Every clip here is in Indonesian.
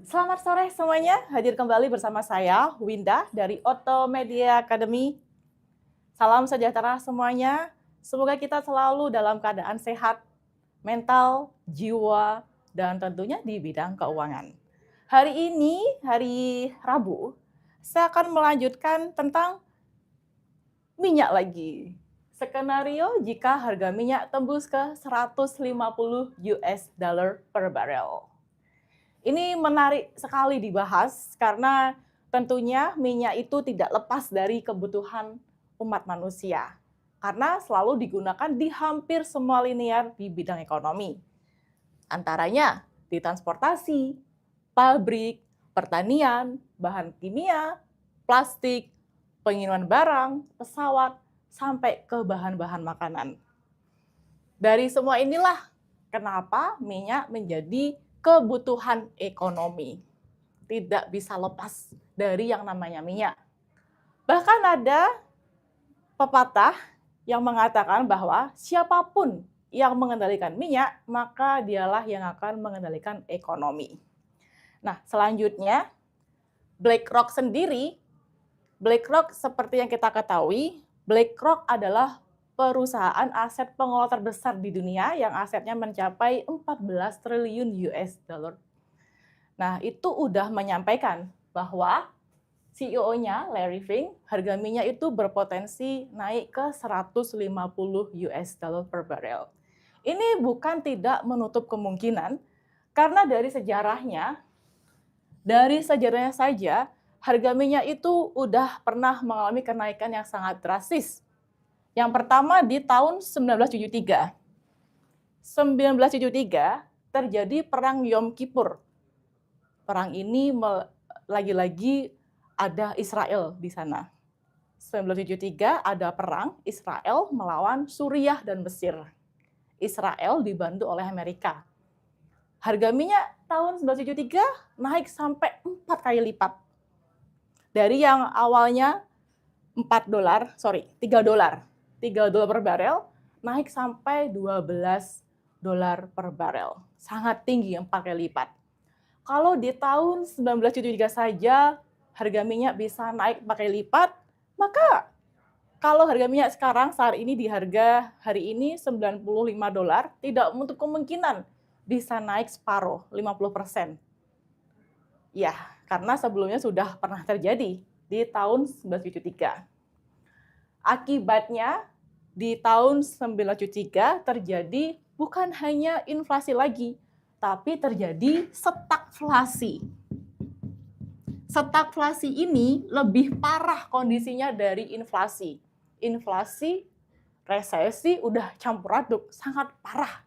Selamat sore semuanya, hadir kembali bersama saya, Winda dari Auto Media Academy. Salam sejahtera semuanya, semoga kita selalu dalam keadaan sehat, mental, jiwa, dan tentunya di bidang keuangan. Hari ini, hari Rabu, saya akan melanjutkan tentang minyak lagi. Skenario jika harga minyak tembus ke 150 US dollar per barrel. Ini menarik sekali dibahas karena tentunya minyak itu tidak lepas dari kebutuhan umat manusia. Karena selalu digunakan di hampir semua linear di bidang ekonomi. Antaranya di transportasi, pabrik, pertanian, bahan kimia, plastik, pengiriman barang, pesawat, sampai ke bahan-bahan makanan. Dari semua inilah kenapa minyak menjadi kebutuhan ekonomi. Tidak bisa lepas dari yang namanya minyak. Bahkan ada pepatah yang mengatakan bahwa siapapun yang mengendalikan minyak, maka dialah yang akan mengendalikan ekonomi. Nah, selanjutnya BlackRock sendiri, BlackRock seperti yang kita ketahui, BlackRock adalah perusahaan aset pengelola terbesar di dunia yang asetnya mencapai 14 triliun US dollar. Nah, itu udah menyampaikan bahwa CEO-nya Larry Fink, harga minyak itu berpotensi naik ke 150 US dollar per barrel. Ini bukan tidak menutup kemungkinan, karena dari sejarahnya saja, harga minyak itu udah pernah mengalami kenaikan yang sangat drastis. Yang pertama di tahun 1973. 1973 terjadi Perang Yom Kippur. Perang ini lagi-lagi ada Israel di sana. 1973 ada perang Israel melawan Suriah dan Mesir. Israel dibantu oleh Amerika. Harga minyak tahun 1973 naik sampai 4 kali lipat. Dari yang awalnya 3 dolar. 3 dolar per barel naik sampai 12 dolar per barel. Sangat tinggi, 4 kali lipat. Kalau di tahun 1973 saja harga minyak bisa naik 4 kali lipat, maka kalau harga minyak sekarang saat ini di harga hari ini 95 dolar, tidak menutup kemungkinan bisa naik separuh, 50%. Ya, karena sebelumnya sudah pernah terjadi di tahun 1973. Akibatnya di tahun 1973 terjadi bukan hanya inflasi lagi, tapi terjadi stagflasi. Stagflasi ini lebih parah kondisinya dari inflasi. Inflasi, resesi udah campur aduk, sangat parah.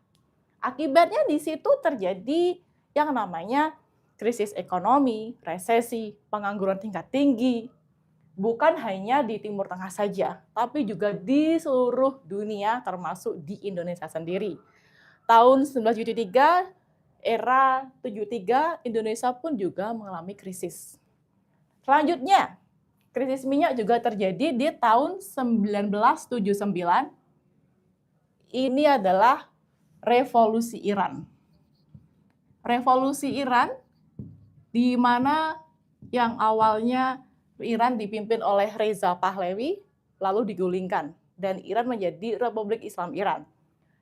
Akibatnya di situ terjadi yang namanya krisis ekonomi, resesi, pengangguran tingkat tinggi. Bukan hanya di Timur Tengah saja, tapi juga di seluruh dunia termasuk di Indonesia sendiri. Tahun 1973, era 73, Indonesia pun juga mengalami krisis. Selanjutnya, krisis minyak juga terjadi di tahun 1979. Ini adalah revolusi Iran. Revolusi Iran di mana yang awalnya Iran dipimpin oleh Reza Pahlavi lalu digulingkan dan Iran menjadi Republik Islam Iran.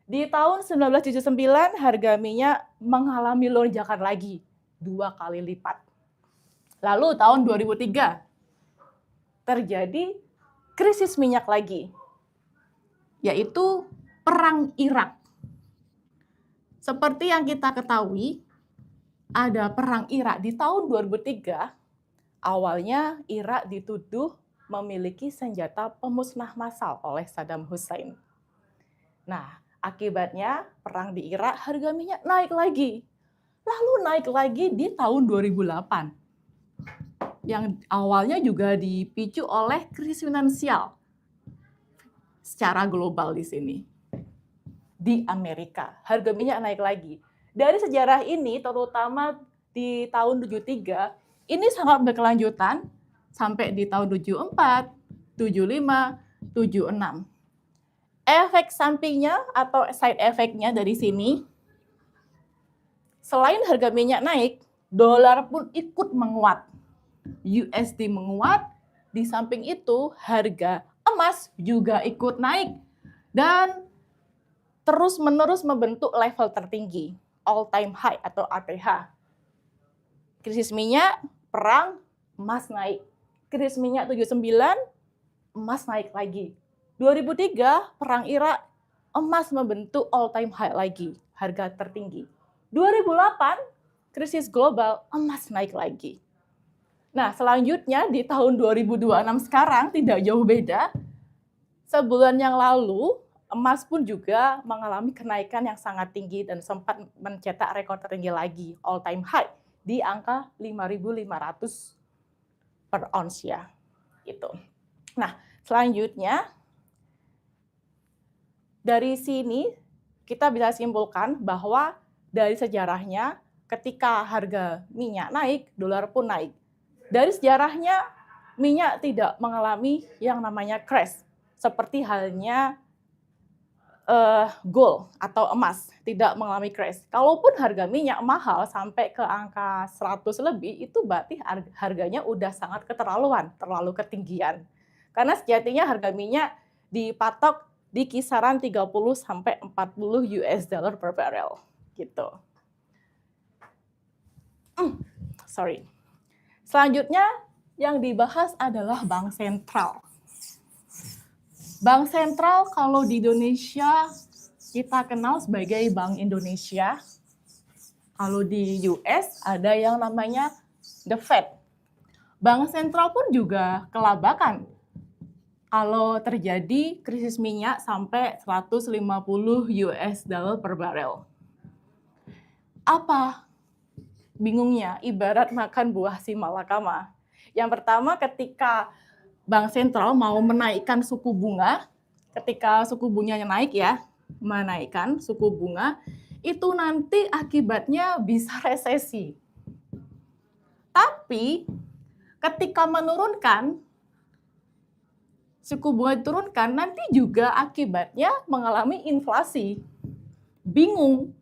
Di tahun 1979 harga minyak mengalami lonjakan lagi 2 kali lipat. Lalu tahun 2003 terjadi krisis minyak lagi, yaitu Perang Irak. Seperti yang kita ketahui, ada Perang Irak di tahun 2003, awalnya Irak dituduh memiliki senjata pemusnah massal oleh Saddam Hussein. Nah, akibatnya perang di Irak harga minyak naik lagi. Lalu naik lagi di tahun 2008. Yang awalnya juga dipicu oleh krisis finansial secara global di sini. Di Amerika, harga minyak naik lagi. Dari sejarah ini, terutama di tahun 73, ini sangat berkelanjutan sampai di tahun 74, 75, 76. Efek sampingnya atau side effect-nya dari sini, selain harga minyak naik, dolar pun ikut menguat. USD menguat, di samping itu harga emas juga ikut naik dan terus-menerus membentuk level tertinggi, all time high atau ATH. Krisis minyak, perang, emas naik. Krisis minyak 79, emas naik lagi. 2003, perang Irak, emas membentuk all time high lagi, harga tertinggi. 2008, krisis global, emas naik lagi. Nah, selanjutnya di tahun 2026 sekarang tidak jauh beda. Sebulan yang lalu, emas pun juga mengalami kenaikan yang sangat tinggi dan sempat mencetak rekor tertinggi lagi, all time high, di angka 5.500 per ons ya. Gitu. Nah, selanjutnya dari sini kita bisa simpulkan bahwa dari sejarahnya ketika harga minyak naik, dolar pun naik. Dari sejarahnya minyak tidak mengalami yang namanya crash, seperti halnya gold atau emas tidak mengalami crash. Kalaupun harga minyak mahal sampai ke angka 100 lebih, itu berarti harganya udah sangat keterlaluan, terlalu ketinggian. Karena sejatinya harga minyak dipatok di kisaran 30 sampai 40 US dollar per barrel gitu. Sorry. Selanjutnya yang dibahas adalah bank sentral. Bank sentral kalau di Indonesia kita kenal sebagai Bank Indonesia. Kalau di US ada yang namanya The Fed. Bank sentral pun juga kelabakan. Kalau terjadi krisis minyak sampai 150 US dollar per barrel. Apa bingungnya? Ibarat makan buah si malakama. Yang pertama ketika bank sentral mau menaikkan suku bunga, ketika suku bunganya naik ya, menaikkan suku bunga, itu nanti akibatnya bisa resesi. Tapi ketika menurunkan, suku bunga diturunkan, nanti juga akibatnya mengalami inflasi. Bingung.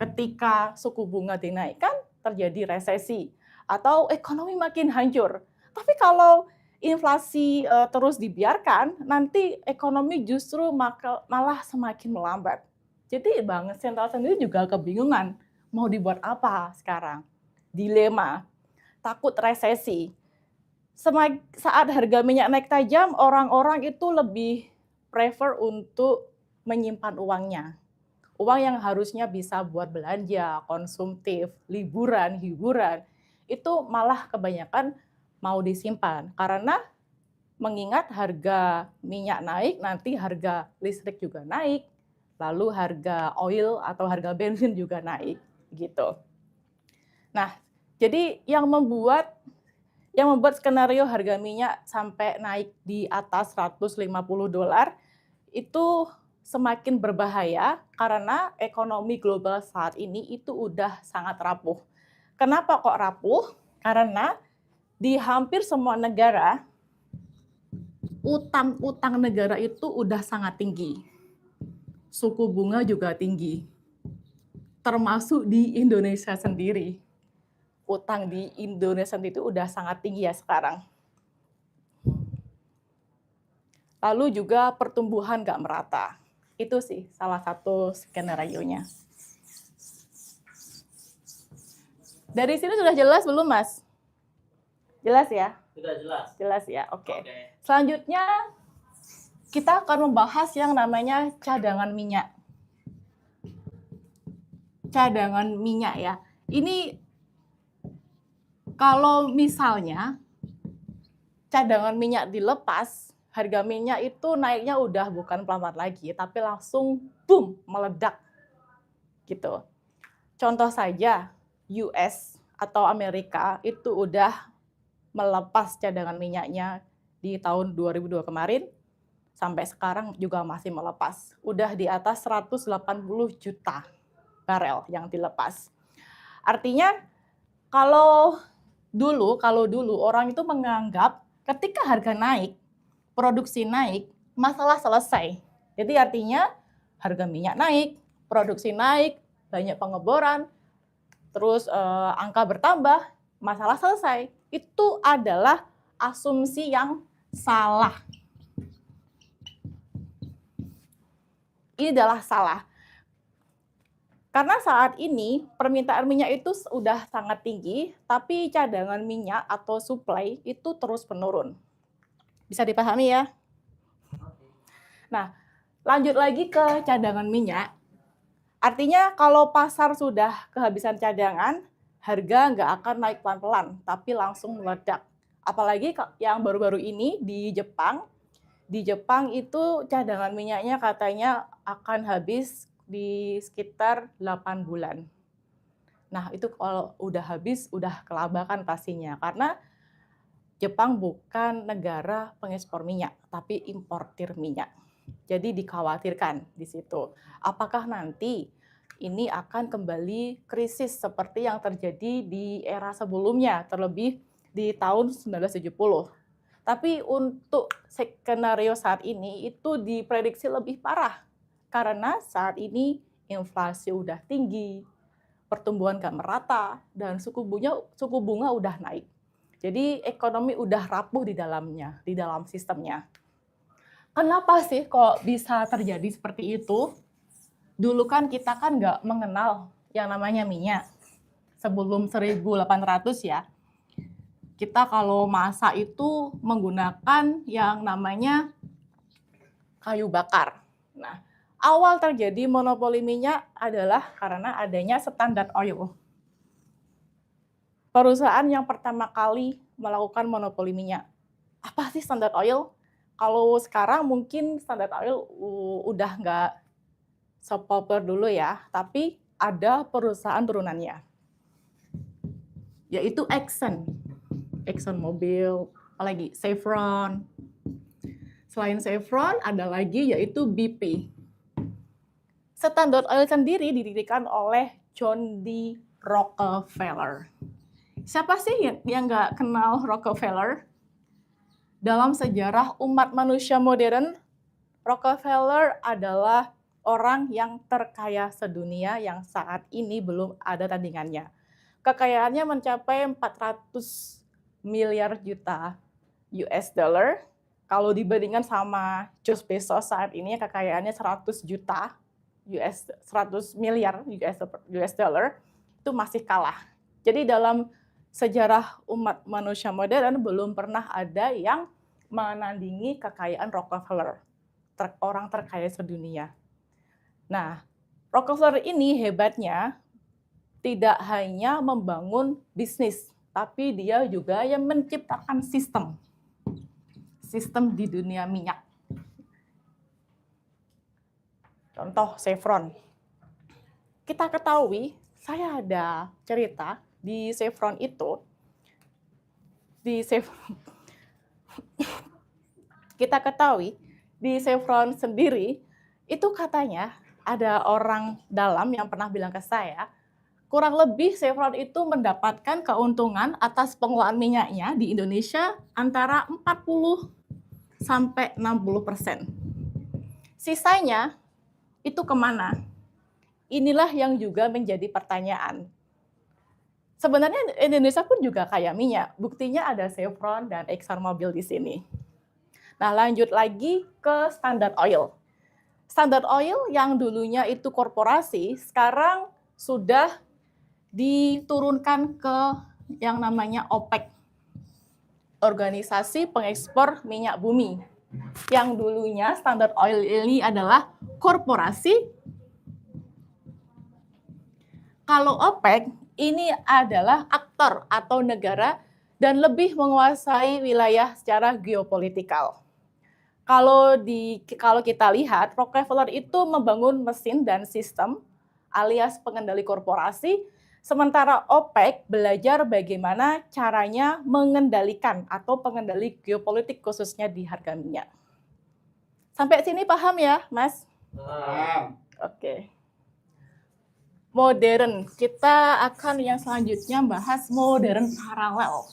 Ketika suku bunga dinaikkan, terjadi resesi. Atau ekonomi makin hancur. Tapi kalau inflasi terus dibiarkan, nanti ekonomi justru malah semakin melambat. Jadi bank sentral sendiri juga kebingungan. Mau dibuat apa sekarang? Dilema. Takut resesi. Saat harga minyak naik tajam, orang-orang itu lebih prefer untuk menyimpan uangnya. Uang yang harusnya bisa buat belanja, konsumtif, liburan, hiburan, itu malah kebanyakan mau disimpan. Karena mengingat harga minyak naik, nanti harga listrik juga naik, lalu harga oil atau harga bensin juga naik. Gitu. Nah, jadi yang membuat skenario harga minyak sampai naik di atas 150 dolar itu semakin berbahaya karena ekonomi global saat ini itu udah sangat rapuh. Kenapa kok rapuh? Karena di hampir semua negara, utang negara itu udah sangat tinggi. Suku bunga juga tinggi. Termasuk di Indonesia sendiri. Utang di Indonesia itu udah sangat tinggi ya sekarang. Lalu juga pertumbuhan nggak merata. Itu sih salah satu skenario-nya. Dari sini sudah jelas belum, Mas? Jelas ya? Sudah jelas. Jelas ya, oke. Selanjutnya kita akan membahas yang namanya cadangan minyak. Cadangan minyak ya. Ini kalau misalnya cadangan minyak dilepas, harga minyak itu naiknya udah bukan pelan-pelan lagi, tapi langsung boom, meledak. Gitu. Contoh saja, US atau Amerika itu udah melepas cadangan minyaknya di tahun 2002 kemarin, sampai sekarang juga masih melepas. Udah di atas 180 juta barel yang dilepas. Artinya kalau dulu orang itu menganggap ketika harga naik, produksi naik, masalah selesai. Jadi artinya harga minyak naik, produksi naik, banyak pengeboran, terus angka bertambah, masalah selesai. Itu adalah asumsi yang salah. Ini adalah salah. Karena saat ini permintaan minyak itu sudah sangat tinggi, tapi cadangan minyak atau supply itu terus menurun. Bisa dipahami ya? Nah, lanjut lagi ke cadangan minyak. Artinya kalau pasar sudah kehabisan cadangan, harga nggak akan naik pelan-pelan, tapi langsung meledak. Apalagi yang baru-baru ini di Jepang. Di Jepang itu cadangan minyaknya katanya akan habis di sekitar 8 bulan. Nah, itu kalau udah habis, udah kelabakan pastinya. Karena Jepang bukan negara pengekspor minyak, tapi importir minyak. Jadi dikhawatirkan di situ. Apakah nanti ini akan kembali krisis seperti yang terjadi di era sebelumnya, terlebih di tahun 1970. Tapi untuk skenario saat ini itu diprediksi lebih parah. Karena saat ini inflasi udah tinggi, pertumbuhan nggak merata, dan suku bunga udah naik. Jadi ekonomi udah rapuh di dalamnya, di dalam sistemnya. Kenapa sih kok bisa terjadi seperti itu? Dulu kan kita kan nggak mengenal yang namanya minyak. Sebelum 1800 ya, kita kalau masak itu menggunakan yang namanya kayu bakar. Nah, awal terjadi monopoli minyak adalah karena adanya Standard Oil. Perusahaan yang pertama kali melakukan monopoli minyak. Apa sih Standard Oil? Kalau sekarang mungkin Standard Oil udah nggak sepopuler dulu ya, tapi ada perusahaan turunannya, yaitu Exxon Mobil, apalagi Chevron. Selain Chevron, ada lagi yaitu BP. Standard Oil sendiri didirikan oleh John D. Rockefeller. Siapa sih yang nggak kenal Rockefeller? Dalam sejarah umat manusia modern, Rockefeller adalah orang yang terkaya sedunia yang saat ini belum ada tandingannya. Kekayaannya mencapai 400 miliar juta US dollar. Kalau dibandingkan sama Jeff Bezos saat ini kekayaannya 100 miliar US dollar, itu masih kalah. Jadi dalam sejarah umat manusia modern belum pernah ada yang menandingi kekayaan Rockefeller, orang terkaya sedunia. Nah, Rockefeller ini hebatnya tidak hanya membangun bisnis, tapi dia juga yang menciptakan sistem di dunia minyak. Contoh Chevron. Kita ketahui, saya ada cerita di Chevron itu, kita ketahui di Chevron sendiri, itu katanya ada orang dalam yang pernah bilang ke saya, kurang lebih Chevron itu mendapatkan keuntungan atas pengelolaan minyaknya di Indonesia antara 40 sampai 60%. Sisanya itu kemana? Inilah yang juga menjadi pertanyaan. Sebenarnya Indonesia pun juga kaya minyak. Buktinya ada Chevron dan Exxon Mobil di sini. Nah, lanjut lagi ke Standard Oil. Standard Oil yang dulunya itu korporasi, sekarang sudah diturunkan ke yang namanya OPEC, Organisasi Pengekspor Minyak Bumi. Yang dulunya Standard Oil ini adalah korporasi. Kalau OPEC ini adalah aktor atau negara dan lebih menguasai wilayah secara geopolitikal. Kalau kita lihat, Rockefeller itu membangun mesin dan sistem alias pengendali korporasi, sementara OPEC belajar bagaimana caranya mengendalikan atau pengendali geopolitik khususnya di harga minyak. Sampai sini paham ya, Mas? Paham. Oke. Modern. Kita akan yang selanjutnya bahas modern paralel.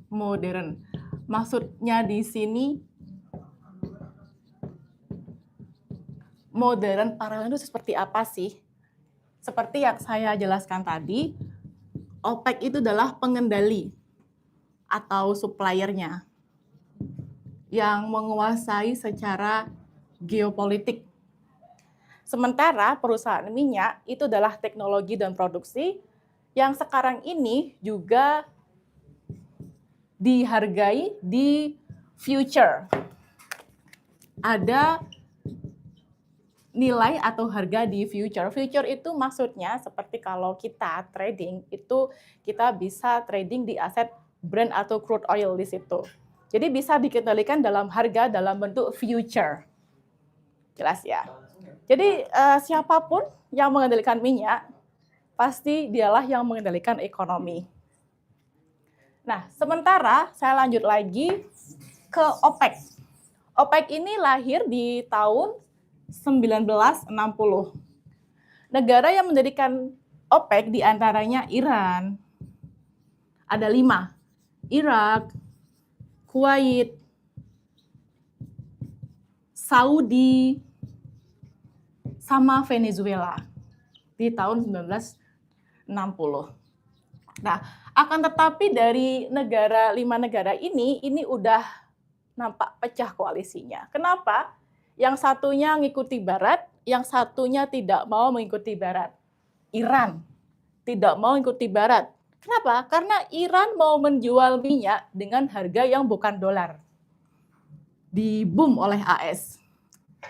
Modern. Maksudnya di sini modern paralel itu seperti apa sih? Seperti yang saya jelaskan tadi, OPEC itu adalah pengendali atau suppliernya yang menguasai secara geopolitik. Sementara perusahaan minyak itu adalah teknologi dan produksi yang sekarang ini juga dihargai di future. Ada nilai atau harga di future. Future itu maksudnya seperti kalau kita trading, itu kita bisa trading di aset Brent atau crude oil di situ. Jadi bisa dikendalikan dalam harga dalam bentuk future. Jelas ya? Jadi siapapun yang mengendalikan minyak, pasti dialah yang mengendalikan ekonomi. Nah, sementara saya lanjut lagi ke OPEC. OPEC ini lahir di tahun 1960. Negara yang mendirikan OPEC diantaranya Iran. Ada 5. Irak, Kuwait, Saudi, sama Venezuela di tahun 1960. Nah, akan tetapi dari 5 negara ini udah nampak pecah koalisinya. Kenapa? Yang satunya ngikuti Barat, yang satunya tidak mau mengikuti Barat. Iran tidak mau mengikuti Barat. Kenapa? Karena Iran mau menjual minyak dengan harga yang bukan dolar. Di-boom oleh AS,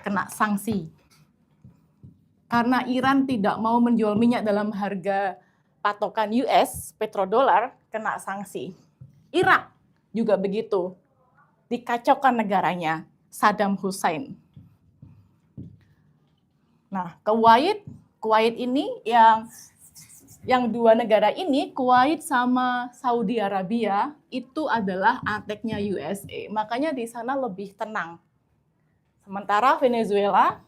kena sanksi. Karena Iran tidak mau menjual minyak dalam harga patokan US, petrodolar, kena sanksi. Irak juga begitu. Dikacaukan negaranya, Saddam Hussein. Nah, Kuwait ini yang 2 negara ini, Kuwait sama Saudi Arabia, itu adalah anteknya USA. Makanya di sana lebih tenang. Sementara Venezuela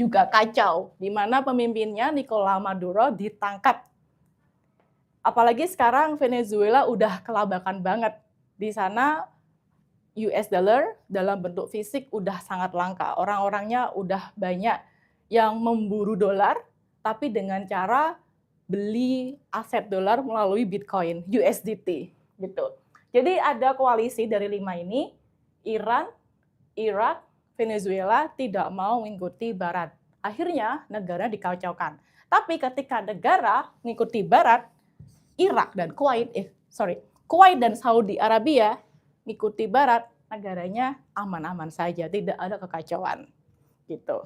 juga kacau, di mana pemimpinnya Nicolás Maduro ditangkap. Apalagi sekarang Venezuela udah kelabakan banget. Di sana US dollar dalam bentuk fisik udah sangat langka. Orang-orangnya udah banyak yang memburu dolar, tapi dengan cara beli aset dolar melalui Bitcoin, USDT, gitu. Jadi ada koalisi dari 5 ini, Iran, Irak, Venezuela tidak mau mengikuti Barat. Akhirnya negara dikacaukan. Tapi ketika negara mengikuti Barat, Irak dan Kuwait dan Saudi Arabia mengikuti Barat, negaranya aman-aman saja, tidak ada kekacauan. Gitu.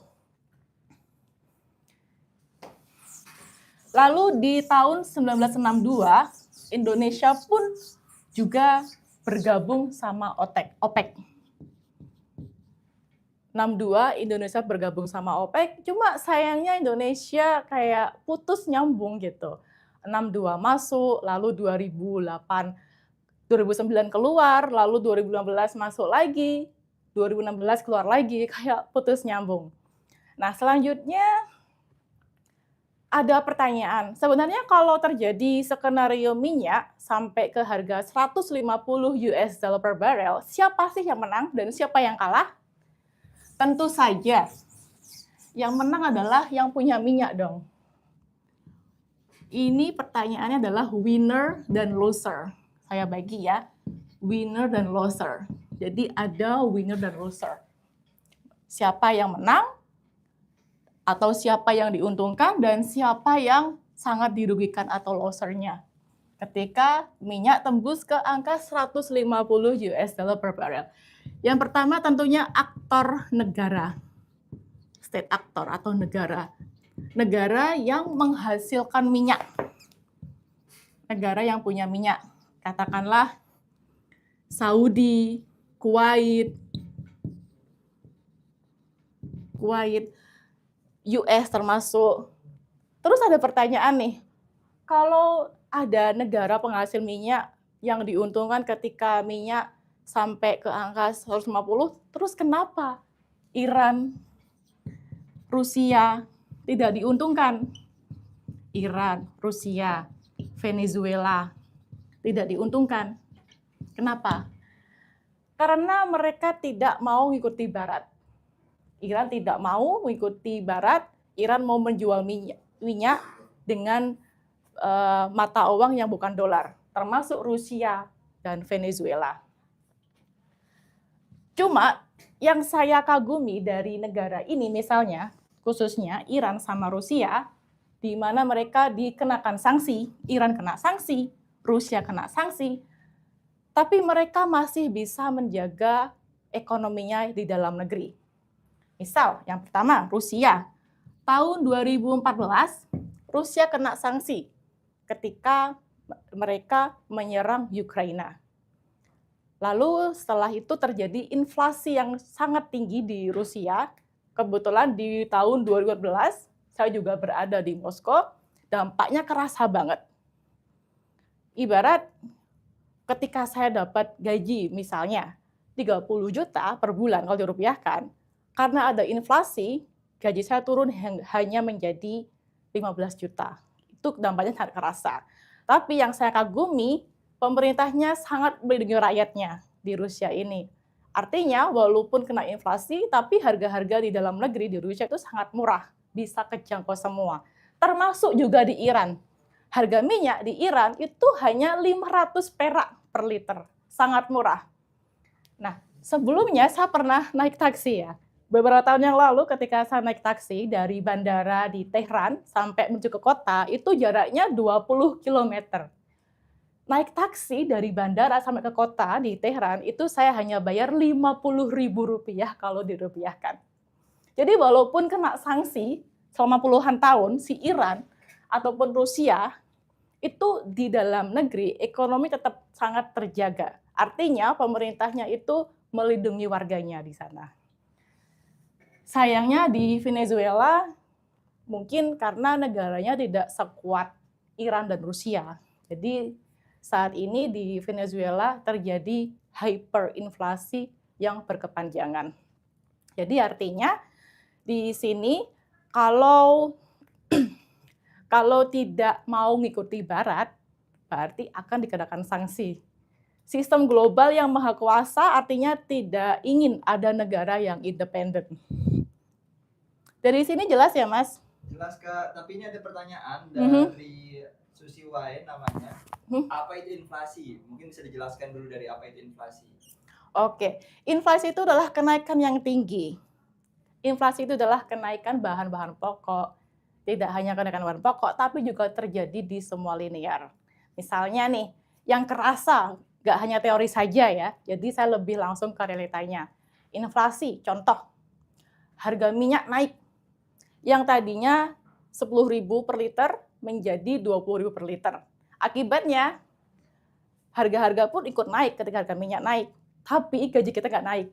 Lalu di tahun 1962, Indonesia pun juga bergabung sama OPEC. 62 Indonesia bergabung sama OPEC, cuma sayangnya Indonesia kayak putus nyambung gitu. 62 masuk, lalu 2009 keluar, lalu 2016 masuk lagi, 2016 keluar lagi, kayak putus nyambung. Nah, selanjutnya ada pertanyaan, sebenarnya kalau terjadi skenario minyak sampai ke harga 150 US dollar per barrel, siapa sih yang menang dan siapa yang kalah? Tentu saja, yang menang adalah yang punya minyak dong. Ini pertanyaannya adalah winner dan loser. Saya bagi ya, winner dan loser. Jadi ada winner dan loser. Siapa yang menang, atau siapa yang diuntungkan, dan siapa yang sangat dirugikan atau losernya. Ketika minyak tembus ke angka 150 US dollar per barrel. Yang pertama tentunya aktor negara, state actor atau negara. Negara yang menghasilkan minyak. Negara yang punya minyak. Katakanlah Saudi, Kuwait, US termasuk. Terus ada pertanyaan nih, kalau ada negara penghasil minyak yang diuntungkan ketika minyak sampai ke angka 150, terus kenapa Iran, Rusia tidak diuntungkan? Iran, Rusia, Venezuela tidak diuntungkan. Kenapa? Karena mereka tidak mau mengikuti Barat. Iran tidak mau mengikuti Barat, Iran mau menjual minyak dengan mata uang yang bukan dolar, termasuk Rusia dan Venezuela. Cuma yang saya kagumi dari negara ini misalnya, khususnya Iran sama Rusia, di mana mereka dikenakan sanksi, Iran kena sanksi, Rusia kena sanksi, tapi mereka masih bisa menjaga ekonominya di dalam negeri. Misal, yang pertama, Rusia. Tahun 2014, Rusia kena sanksi ketika mereka menyerang Ukraina. Lalu setelah itu terjadi inflasi yang sangat tinggi di Rusia. Kebetulan di tahun 2014, saya juga berada di Moskow, dampaknya kerasa banget. Ibarat ketika saya dapat gaji misalnya 30 juta per bulan kalau dirupiahkan, karena ada inflasi, gaji saya turun hanya menjadi 15 juta. Itu dampaknya sangat kerasa. Tapi yang saya kagumi, pemerintahnya sangat melindungi rakyatnya di Rusia ini. Artinya walaupun kena inflasi, tapi harga-harga di dalam negeri di Rusia itu sangat murah, bisa kejangkau semua. Termasuk juga di Iran. Harga minyak di Iran itu hanya 500 perak per liter, sangat murah. Nah, sebelumnya saya pernah naik taksi ya. Beberapa tahun yang lalu ketika saya naik taksi dari bandara di Tehran sampai menuju ke kota, itu jaraknya 20 km. Naik taksi dari bandara sampai ke kota di Tehran itu saya hanya bayar Rp50.000 kalau dirupiahkan. Jadi walaupun kena sanksi selama puluhan tahun si Iran ataupun Rusia itu di dalam negeri ekonomi tetap sangat terjaga. Artinya pemerintahnya itu melindungi warganya di sana. Sayangnya di Venezuela mungkin karena negaranya tidak sekuat Iran dan Rusia. Jadi saat ini di Venezuela terjadi hyperinflasi yang berkepanjangan. Jadi artinya di sini kalau tidak mau mengikuti Barat, berarti akan dikenakan sanksi. Sistem global yang maha kuasa artinya tidak ingin ada negara yang independen. Dari sini jelas ya, Mas? Jelas, Kak. Tapi ini ada pertanyaan dari Susi Wae namanya. Apa itu inflasi? Mungkin bisa dijelaskan dulu dari apa itu inflasi. Oke, inflasi itu adalah kenaikan yang tinggi. Inflasi itu adalah kenaikan bahan-bahan pokok. Tidak hanya kenaikan bahan pokok, tapi juga terjadi di semua linear. Misalnya nih, yang kerasa, nggak hanya teori saja ya, jadi saya lebih langsung ke realitanya. Inflasi, contoh, harga minyak naik. Yang tadinya 10.000 per liter menjadi 20.000 per liter. Akibatnya, harga-harga pun ikut naik ketika harga minyak naik, tapi gaji kita nggak naik.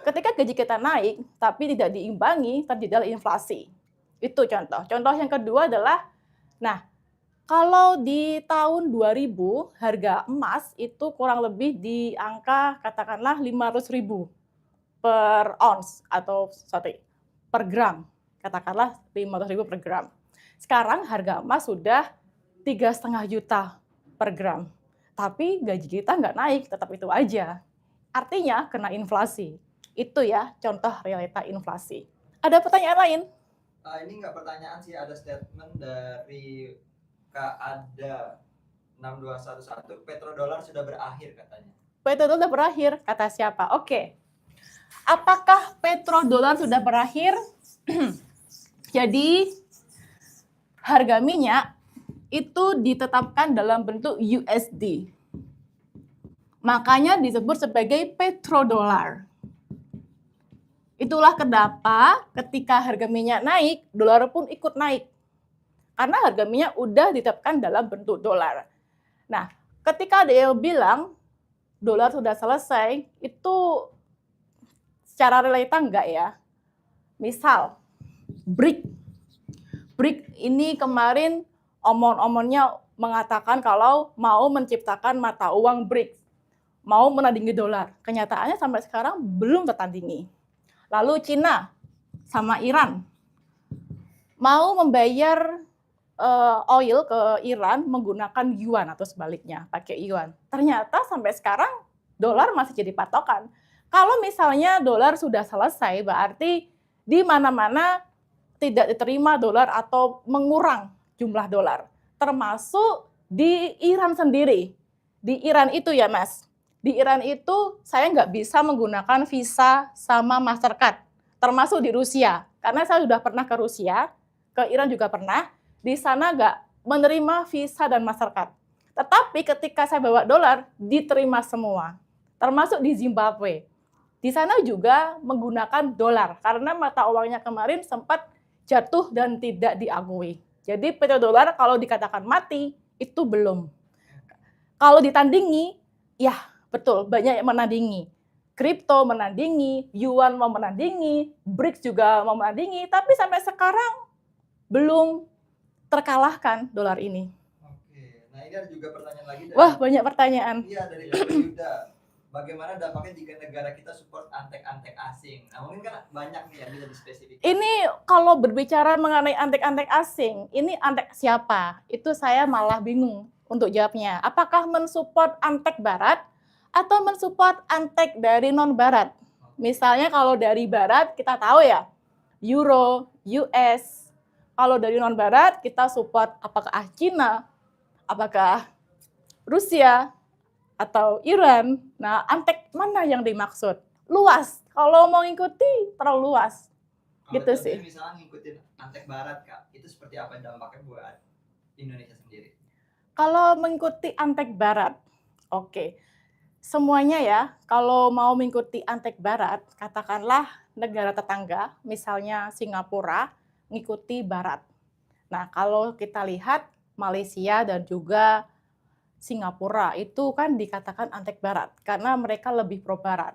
Ketika gaji kita naik, tapi tidak diimbangi, terjadi inflasi. Itu contoh. Contoh yang kedua adalah, nah, kalau di tahun 2000, harga emas itu kurang lebih di angka katakanlah 500.000 per ons atau per gram. Katakanlah 500.000 per gram. Sekarang harga emas sudah 3,5 juta per gram. Tapi gaji kita nggak naik, tetap itu aja. Artinya kena inflasi. Itu ya contoh realita inflasi. Ada pertanyaan lain? Ini nggak pertanyaan sih, ada statement dari Kak Ada 6211, petrodolar sudah berakhir katanya. Petrodolar sudah berakhir, kata siapa? Oke. Apakah petrodolar sudah berakhir? Jadi harga minyak itu ditetapkan dalam bentuk USD. Makanya disebut sebagai petrodolar. Itulah kenapa ketika harga minyak naik, dolar pun ikut naik. Karena harga minyak udah ditetapkan dalam bentuk dolar. Nah, ketika ada yang bilang dolar sudah selesai, itu secara realita enggak ya. Misal, BRIC ini kemarin omong-omongnya mengatakan kalau mau menciptakan mata uang BRIC, mau menandingi dolar. Kenyataannya sampai sekarang belum tertandingi. Lalu Cina sama Iran mau membayar oil ke Iran menggunakan yuan atau sebaliknya, pakai yuan. Ternyata sampai sekarang dolar masih jadi patokan. Kalau misalnya dolar sudah selesai, berarti di mana-mana tidak diterima dolar atau mengurang jumlah dolar. Termasuk di Iran sendiri. Di Iran itu ya Mas, di Iran itu saya nggak bisa menggunakan Visa sama Mastercard. Termasuk di Rusia. Karena saya sudah pernah ke Rusia, ke Iran juga pernah. Di sana nggak menerima Visa dan Mastercard. Tetapi ketika saya bawa dolar, diterima semua. Termasuk di Zimbabwe. Di sana juga menggunakan dolar karena mata uangnya kemarin sempat jatuh dan tidak diakui. Jadi petrodollar kalau dikatakan mati itu belum. Kalau ditandingi, ya betul banyak yang menandingi. Kripto menandingi, yuan mau menandingi, BRICS juga mau menandingi, tapi sampai sekarang belum terkalahkan dolar ini. Oke, nah ini ada juga pertanyaan lagi dari, Wah, banyak pertanyaan. Iya, dari Yuda. Bagaimana dampaknya jika negara kita support antek-antek asing? Nah, mungkin kan banyak nih yang bisa dispesifikkan. Ini kalau berbicara mengenai antek-antek asing, ini antek siapa? Itu saya malah bingung untuk jawabnya. Apakah mensupport antek barat atau mensupport antek dari non-barat? Misalnya kalau dari barat kita tahu ya, Euro, US. Kalau dari non-barat kita support apakah China, apakah Rusia, atau Iran. Nah, antek mana yang dimaksud? Luas. Kalau mau ngikuti terlalu luas. Kalau Gitu contohnya sih. misalnya ngikutin antek barat, Kak, itu seperti apa dampaknya buat Indonesia sendiri? Kalau mengikuti antek barat, oke. Semuanya ya, kalau mau mengikuti antek barat, katakanlah negara tetangga, misalnya Singapura, mengikuti barat. Nah, kalau kita lihat Malaysia dan juga Singapura itu kan dikatakan antek barat karena mereka lebih pro barat.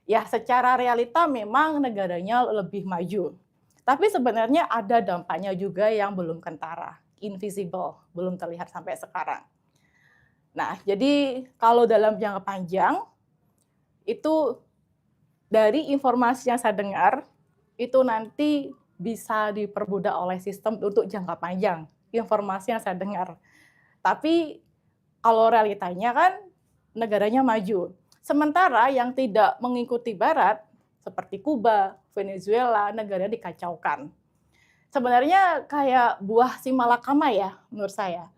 Ya, secara realita memang negaranya lebih maju. Tapi sebenarnya ada dampaknya juga yang belum kentara, invisible, belum terlihat sampai sekarang. Nah, jadi kalau dalam jangka panjang itu dari informasi yang saya dengar itu nanti bisa diperbudak oleh sistem untuk jangka panjang, informasi yang saya dengar. Tapi kalau realitanya kan negaranya maju. Sementara yang tidak mengikuti barat seperti Kuba, Venezuela, negaranya dikacaukan. Sebenarnya kayak buah si malakama ya menurut saya.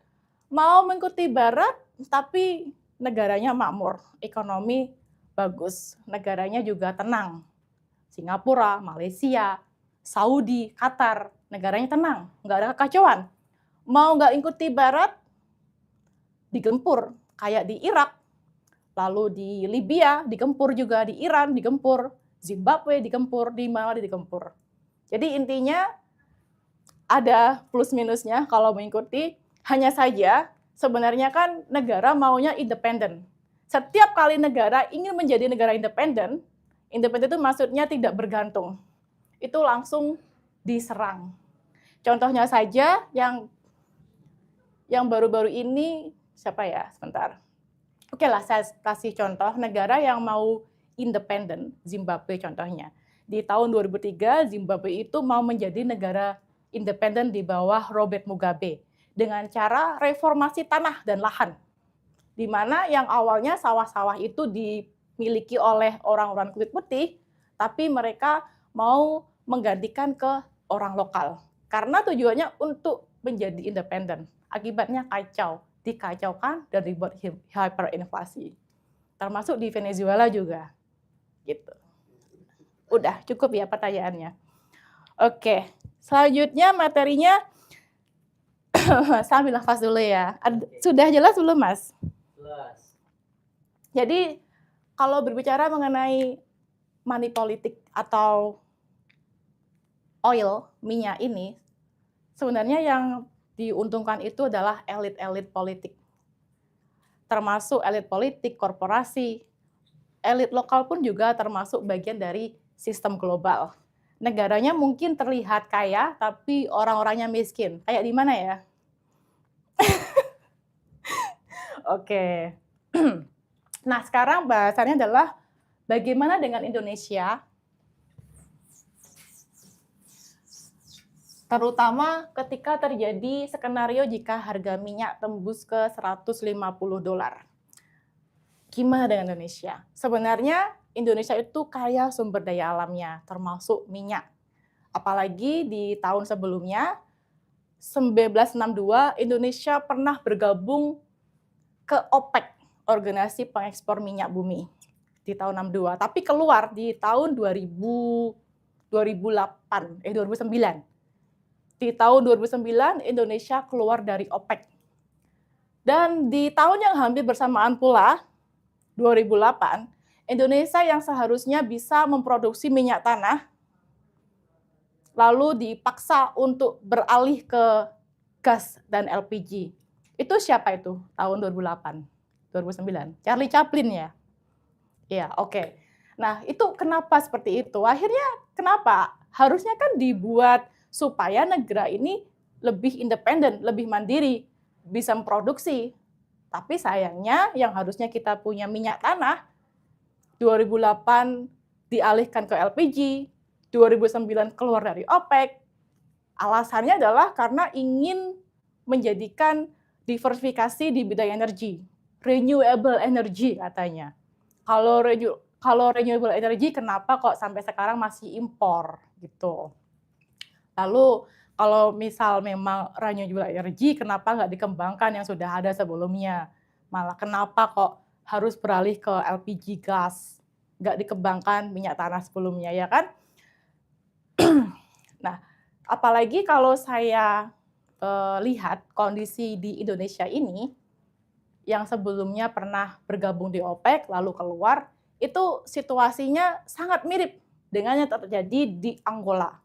Mau mengikuti barat tapi negaranya makmur, ekonomi bagus, negaranya juga tenang. Singapura, Malaysia, Saudi, Qatar, negaranya tenang, nggak ada kekacauan. Mau nggak ikuti barat, digempur kayak di Irak, lalu di Libya digempur juga, di Iran digempur, Zimbabwe digempur, di mana digempur. Jadi intinya ada plus minusnya kalau mengikuti, hanya saja sebenarnya kan negara maunya independen. Setiap kali negara ingin menjadi negara independen, independen itu maksudnya tidak bergantung. Itu langsung diserang. Contohnya saja yang baru-baru ini siapa ya? Sebentar. Oke lah, saya kasih contoh negara yang mau independen, Zimbabwe contohnya. Di tahun 2003, Zimbabwe itu mau menjadi negara independen di bawah Robert Mugabe dengan cara reformasi tanah dan lahan. Di mana yang awalnya sawah-sawah itu dimiliki oleh orang-orang kulit putih, tapi mereka mau menggantikan ke orang lokal. Karena tujuannya untuk menjadi independen. Akibatnya kacau, dikacaukan dan dibuat hyperinflasi. Termasuk di Venezuela juga. Gitu. Udah, cukup ya pertanyaannya. Oke, selanjutnya materinya sambil nafas dulu ya. Sudah jelas belum, Mas? Jelas. Jadi, kalau berbicara mengenai money politik atau oil, minyak ini, sebenarnya yang diuntungkan itu adalah elit-elit politik. Termasuk elit politik, korporasi, elit lokal pun juga termasuk bagian dari sistem global. Negaranya mungkin terlihat kaya, tapi orang-orangnya miskin. Kayak di mana ya? Oke. Nah, sekarang bahasannya adalah bagaimana dengan Indonesia, terutama ketika terjadi skenario jika harga minyak tembus ke $150. Gimana dengan Indonesia? Sebenarnya Indonesia itu kaya sumber daya alamnya, termasuk minyak. Apalagi di tahun sebelumnya, 1962 Indonesia pernah bergabung ke OPEC, Organisasi Pengekspor Minyak Bumi, di tahun 62. Tapi keluar di tahun 2009. Di tahun 2009 Indonesia keluar dari OPEC. Dan di tahun yang hampir bersamaan pula, 2008, Indonesia yang seharusnya bisa memproduksi minyak tanah lalu dipaksa untuk beralih ke gas dan LPG. Itu siapa itu? Tahun 2008, 2009. Charlie Chaplin ya? Iya, oke. Nah, itu kenapa seperti itu? Akhirnya kenapa? Harusnya kan dibuat supaya negara ini lebih independen, lebih mandiri, bisa memproduksi. Tapi sayangnya yang harusnya kita punya minyak tanah, 2008 dialihkan ke LPG, 2009 keluar dari OPEC. Alasannya adalah karena ingin menjadikan diversifikasi di bidang energi, renewable energy katanya. Kalau renewable energy kenapa kok sampai sekarang masih impor gitu. Lalu kalau misal memang renewable energy kenapa nggak dikembangkan yang sudah ada sebelumnya? Malah kenapa kok harus beralih ke LPG gas? Nggak dikembangkan minyak tanah sebelumnya ya kan? Nah, apalagi kalau saya lihat kondisi di Indonesia ini, yang sebelumnya pernah bergabung di OPEC lalu keluar, itu situasinya sangat mirip dengan yang terjadi di Angola.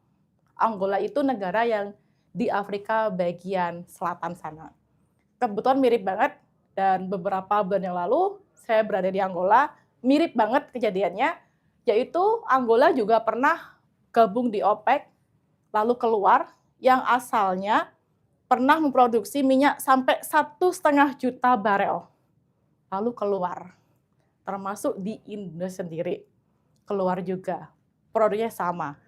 Angola itu negara yang di Afrika bagian selatan sana. Kebetulan mirip banget, dan beberapa bulan yang lalu saya berada di Angola, mirip banget kejadiannya, yaitu Angola juga pernah gabung di OPEC, lalu keluar, yang asalnya pernah memproduksi minyak sampai 1,5 juta barel. Lalu keluar, termasuk di Indonesia sendiri. Keluar juga, produknya sama.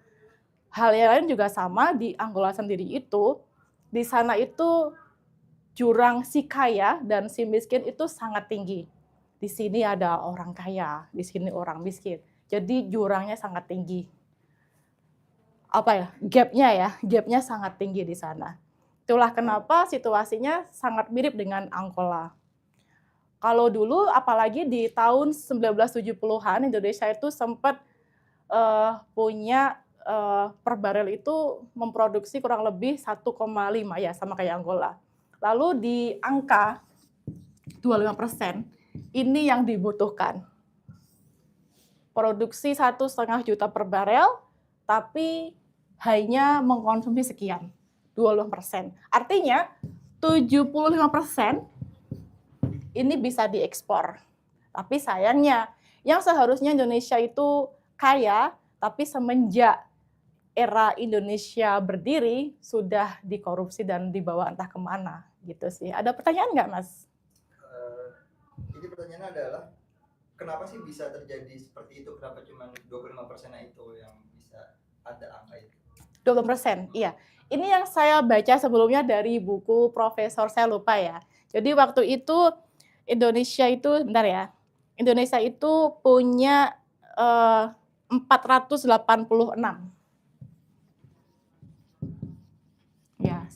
Hal yang lain juga sama, di Angola sendiri itu, di sana itu jurang si kaya dan si miskin itu sangat tinggi. Di sini ada orang kaya, di sini orang miskin. Jadi jurangnya sangat tinggi. Gapnya sangat tinggi di sana. Itulah kenapa situasinya sangat mirip dengan Angola. Kalau dulu, apalagi di tahun 1970-an, Indonesia itu sempat punya per barel itu memproduksi kurang lebih 1,5 ya, sama kayak Angola. Lalu di angka 25%, ini yang dibutuhkan. Produksi 1,5 juta per barel, tapi hanya mengkonsumsi sekian, 25%. Artinya 75% ini bisa diekspor. Tapi sayangnya, yang seharusnya Indonesia itu kaya, tapi semenjak era Indonesia berdiri, sudah dikorupsi dan dibawa entah kemana. Gitu sih. Ada pertanyaan nggak, Mas? Jadi pertanyaannya adalah, kenapa sih bisa terjadi seperti itu? Kenapa cuma 25% itu yang bisa ada angka itu? 20%, iya. Ini yang saya baca sebelumnya dari buku profesor, saya lupa ya. Jadi waktu itu Indonesia itu, bentar ya, Indonesia itu punya 486. Ya,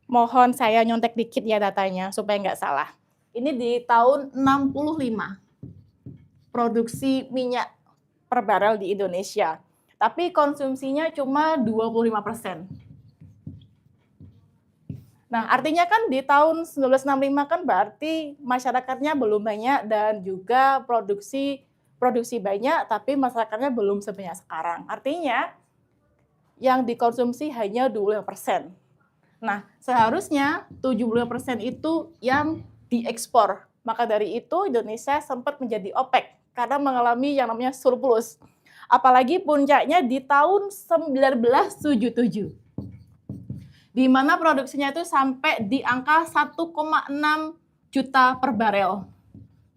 mohon saya nyontek dikit ya datanya supaya nggak salah. Ini di tahun 65 produksi minyak per barel di Indonesia. Tapi konsumsinya cuma 25%. Nah, artinya kan di tahun 1965 kan berarti masyarakatnya belum banyak dan juga produksi banyak, tapi masyarakatnya belum sebanyak sekarang. Artinya yang dikonsumsi hanya 25%. Nah, seharusnya 75% itu yang diekspor. Maka dari itu Indonesia sempat menjadi OPEC karena mengalami yang namanya surplus. Apalagi puncaknya di tahun 1977. Di mana produksinya itu sampai di angka 1,6 juta per barel.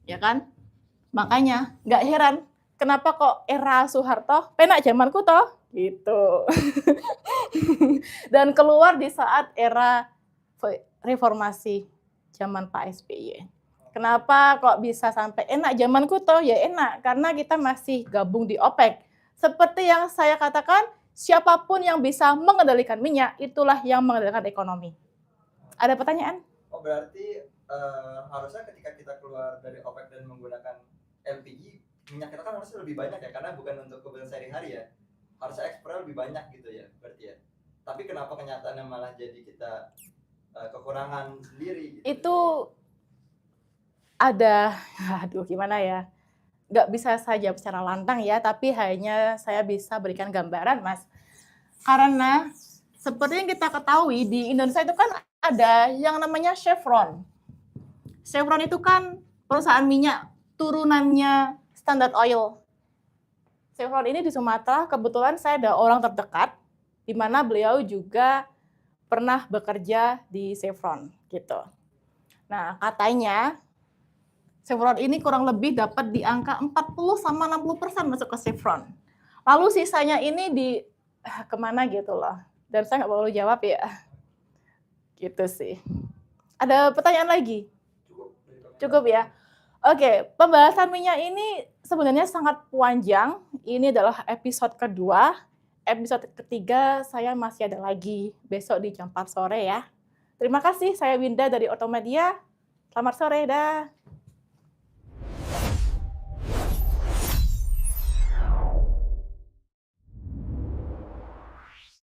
Ya kan? Makanya nggak heran kenapa kok era Soeharto penak zamanku toh gitu. Dan keluar di saat era reformasi zaman Pak SBY. Kenapa kok bisa sampai enak? Zamanku toh ya enak, karena kita masih gabung di OPEC. Seperti yang saya katakan, siapapun yang bisa mengendalikan minyak, itulah yang mengendalikan ekonomi. Ada pertanyaan? Oh berarti harusnya ketika kita keluar dari OPEC dan menggunakan LPG, minyak kita kan harusnya lebih banyak ya, karena bukan untuk kebutuhan sehari-hari ya. Harusnya ekspor lebih banyak gitu ya, berarti ya. Tapi kenapa kenyataannya malah jadi kita kekurangan sendiri gitu? Itu ada, aduh gimana ya, nggak bisa saya jawab secara lantang ya, tapi hanya saya bisa berikan gambaran, Mas. Karena seperti yang kita ketahui, di Indonesia itu kan ada yang namanya Chevron. Chevron itu kan perusahaan minyak turunannya Standard Oil. Chevron ini di Sumatera, kebetulan saya ada orang terdekat, di mana beliau juga pernah bekerja di Chevron, gitu. Nah, katanya Chevron ini kurang lebih dapat di angka 40-60% masuk ke Chevron. Lalu sisanya ini kemana gitu loh. Dan saya nggak perlu jawab ya. Gitu sih. Ada pertanyaan lagi? Cukup ya? Oke, pembahasan minyak ini sebenarnya sangat panjang. Ini adalah episode kedua. Episode ketiga saya masih ada lagi besok di jam 4 sore ya. Terima kasih, saya Winda dari Otomedia. Selamat sore, dah.